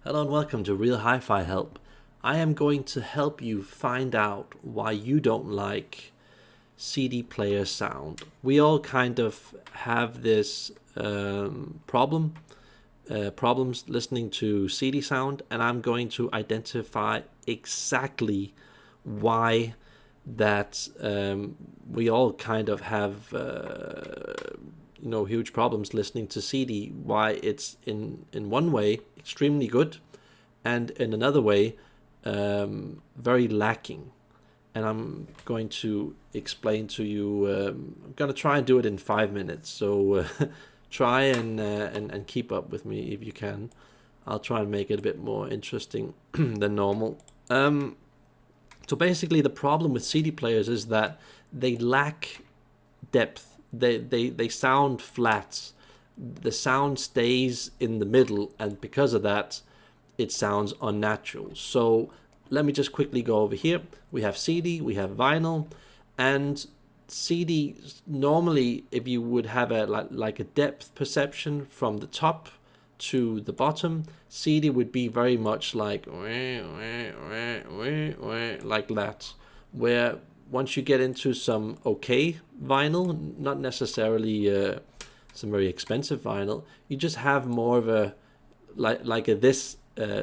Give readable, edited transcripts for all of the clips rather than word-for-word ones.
Hello and welcome to Real Hi-Fi Help. I am going to help you find out why you don't like CD player sound. We all kind of have this problems listening to CD sound, and I'm going to identify exactly why that we all kind of have huge problems listening to CD. Why it's in one way extremely good, and in another way very lacking. And I'm going to explain to you. I'm going to try and do it in 5 minutes. So try and keep up with me if you can. I'll try and make it a bit more interesting than normal. So basically, the problem with CD players is that they lack depth. They sound flat. The sound stays in the middle, and because of that, it sounds unnatural. So let me just quickly go over here. We have CD, we have vinyl, and CD normally, if you would have a like a depth perception from the top to the bottom, CD would be very much like that. Where once you get into some okay vinyl, not necessarily some very expensive vinyl, you just have more of a this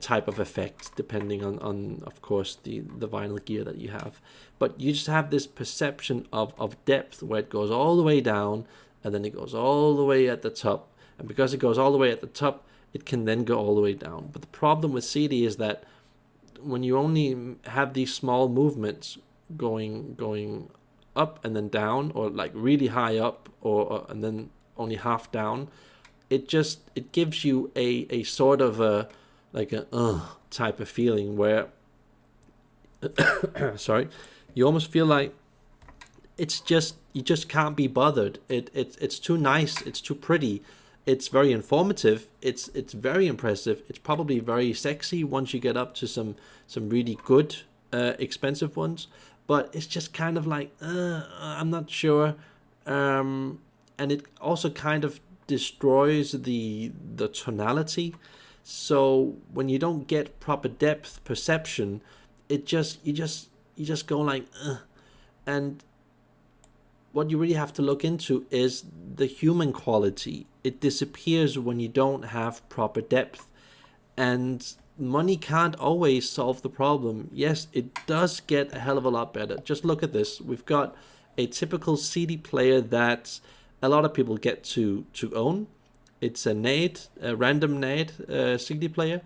type of effect, depending on of course the vinyl gear that you have. But you just have this perception of depth where it goes all the way down and then it goes all the way at the top. And because it goes all the way at the top, it can then go all the way down. But the problem with CD is that when you only have these small movements going up and then down, or like really high up, or and then only half down, it gives you a sort of a type of feeling where sorry, you almost feel like you just can't be bothered. It's too nice, it's too pretty, it's very informative, it's very impressive, it's probably very sexy once you get up to some really good expensive ones, but it's just kind of like I'm not sure, and it also kind of destroys the tonality. So when you don't get proper depth perception, you just go like and what you really have to look into is the human quality. It disappears when you don't have proper depth, and money can't always solve the problem. Yes, it does get a hell of a lot better. Just look at this. We've got a typical CD player that a lot of people get to own. It's a random NAD CD player.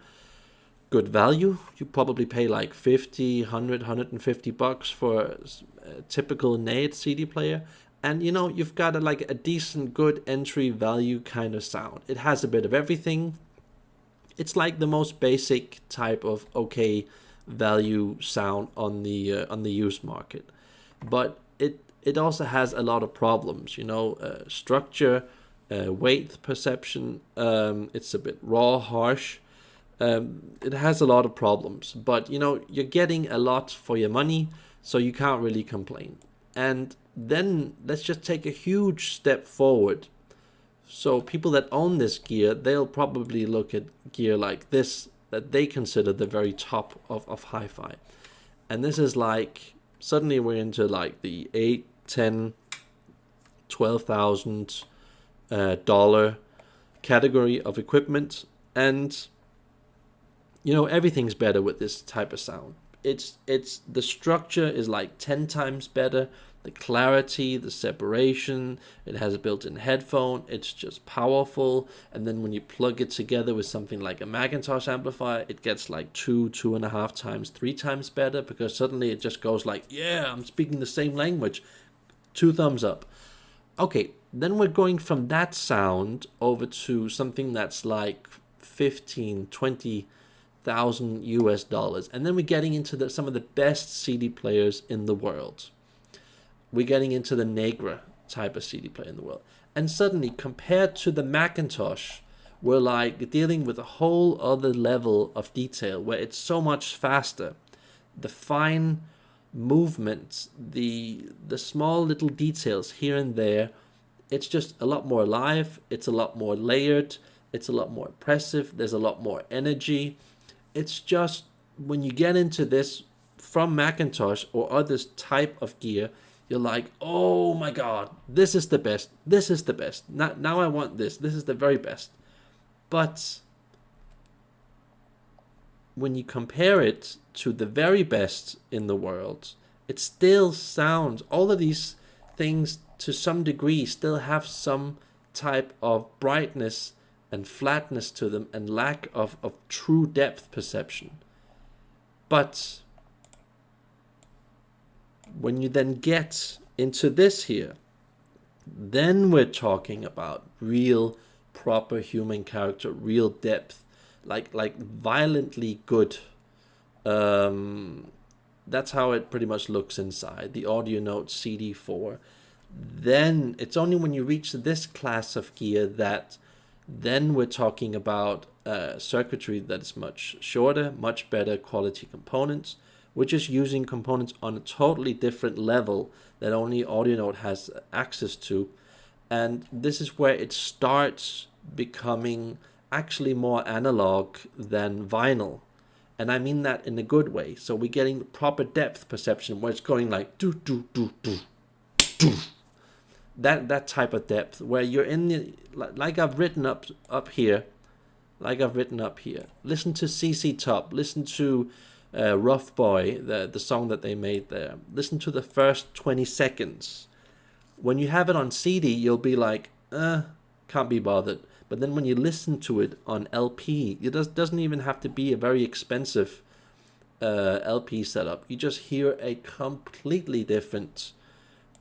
Good value. You probably pay like 50, 100, $150 for a typical NAD CD player. And you've got a decent, good entry value kind of sound. It has a bit of everything. It's like the most basic type of okay value sound on the used market. But it also has a lot of problems, structure, weight perception. It's a bit raw, harsh. It has a lot of problems, but you're getting a lot for your money, so you can't really complain. And then let's just take a huge step forward. So people that own this gear, they'll probably look at gear like this that they consider the very top of hi-fi. And this is like, suddenly we're into like the 8, 10, 12,000 dollar category of equipment, and everything's better with this type of sound. It's the structure is like 10 times better, the clarity, the separation, it has a built-in headphone, it's just powerful. And then when you plug it together with something like a Mcintosh amplifier, it gets like 2.5 times, 3 times better, because suddenly it just goes like, yeah, I'm speaking the same language. 2 thumbs up. Okay, then we're going from that sound over to something that's like 15, 20,000 US dollars. And then we're getting into some of the best CD players in the world. We're getting into the Nagra type of CD player in the world. And suddenly, compared to the Mcintosh, we're like dealing with a whole other level of detail where it's so much faster. The fine movements, the small little details here and there, it's just a lot more alive, it's a lot more layered, it's a lot more impressive, there's a lot more energy. it's just when you get into this from Mcintosh or other type of gear, you're like, oh my god, this is the best. This is the best. Now I want this. This is the very best. But when you compare it to the very best in the world, it still sounds, all of these things to some degree still have some type of brightness and flatness to them and lack of true depth perception. But when you then get into this here, then we're talking about real proper human character, real depth, like violently good. That's how it pretty much looks inside the Audio Note CD4. Then it's only when you reach this class of gear that then we're talking about circuitry that is much shorter, much better quality components, which is using components on a totally different level that only Audio Note has access to. And this is where it starts becoming actually more analog than vinyl. And I mean that in a good way. So we're getting proper depth perception where it's going like do do do do do. That type of depth where you're in the, like I've written up here. Listen to CC Top. Listen to Rough Boy, the song that they made there. Listen to the first 20 seconds. When you have it on CD, you'll be like, can't be bothered. But then when you listen to it on LP, it doesn't even have to be a very expensive LP setup. You just hear a completely different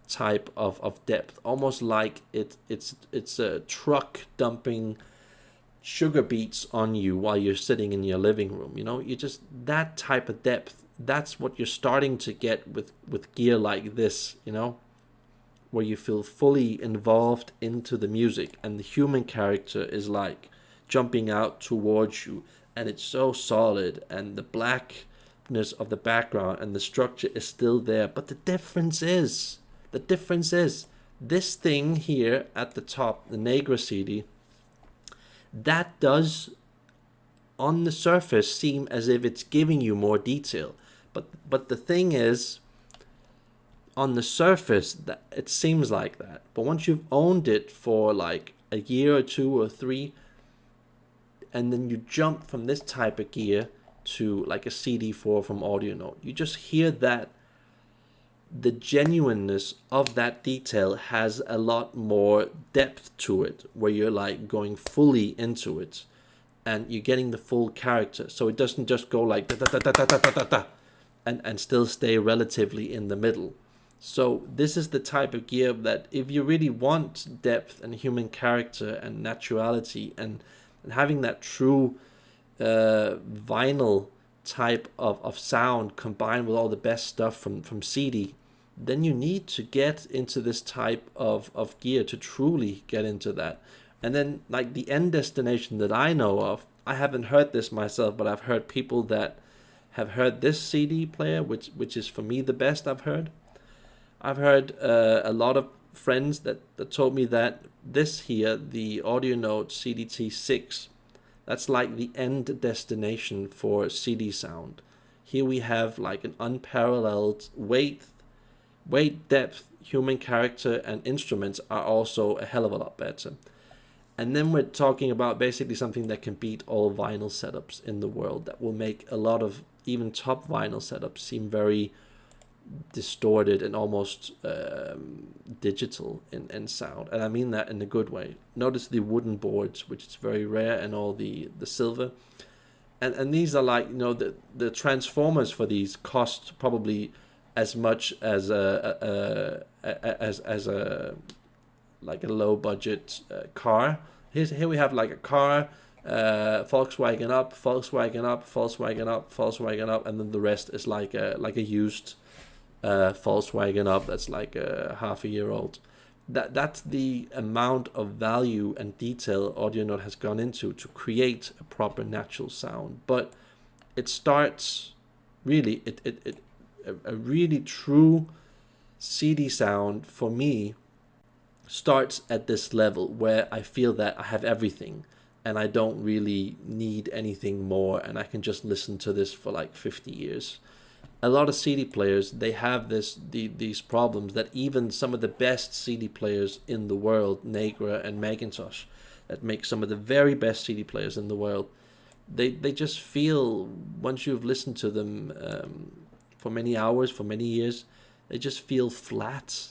type of depth, almost like it's a truck dumping sugar beets on you while you're sitting in your living room. You just, that type of depth, that's what you're starting to get with gear like this, where you feel fully involved into the music and the human character is like jumping out towards you, and it's so solid, and the blackness of the background and the structure is still there. But the difference is this thing here at the top, the Nagra CD, that does on the surface seem as if it's giving you more detail. But the thing is, on the surface, that it seems like that. But once you've owned it for like a year or 2 or 3, and then you jump from this type of gear to like a CD4 from Audio Note, you just hear that the genuineness of that detail has a lot more depth to it, where you're like going fully into it and you're getting the full character. So it doesn't just go like da, da, da, da, da, da, da, da, and still stay relatively in the middle. So this is the type of gear that if you really want depth and human character and naturality and having that true vinyl type of sound combined with all the best stuff from CD, then you need to get into this type of gear to truly get into that. And then like the end destination that I know of, I haven't heard this myself, but I've heard people that have heard this CD player, which is for me the best I've heard. I've heard a lot of friends that told me that this here, the Audio Note CDT6, that's like the end destination for CD sound. Here we have like an unparalleled weight, depth, human character, and instruments are also a hell of a lot better. And then we're talking about basically something that can beat all vinyl setups in the world, that will make a lot of even top vinyl setups seem very distorted and almost digital in sound. And I mean that in a good way. Notice the wooden boards, which is very rare, and all the silver. And these are like, the transformers for these cost probably as much as a like a low budget car. Here we have like a car, Volkswagen up, Volkswagen up, Volkswagen up, Volkswagen up, and then the rest is like a used Volkswagen up that's like half a year old. That's the amount of value and detail Audio Note has gone into to create a proper natural sound. But it starts really, a really true CD sound for me starts at this level where I feel that I have everything. and I don't really need anything more, and I can just listen to this for like 50 years. A lot of CD players, they have these problems that even some of the best CD players in the world, Nagra and Mcintosh, that make some of the very best CD players in the world, they just feel, once you've listened to them for many hours, for many years, they just feel flat,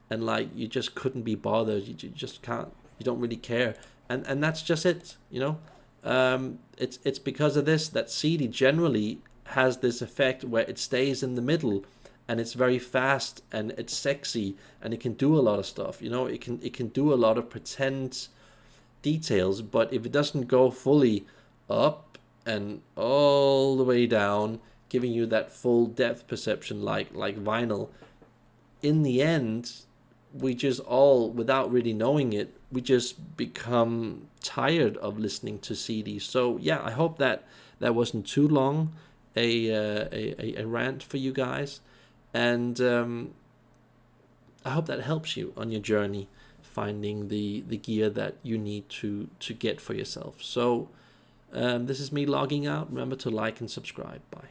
and like you just couldn't be bothered. You just can't. You don't really care, and that's just it. It's because of this that CD generally has this effect where it stays in the middle, and it's very fast and it's sexy and it can do a lot of stuff. It can do a lot of pretend details, but if it doesn't go fully up and all the way down, giving you that full depth perception like vinyl, in the end, we just all, without really knowing it, we just become tired of listening to CDs. So yeah, I hope that wasn't too long a rant for you guys, and I hope that helps you on your journey finding the gear that you need to get for yourself. So this is me logging out. Remember to like and subscribe. Bye.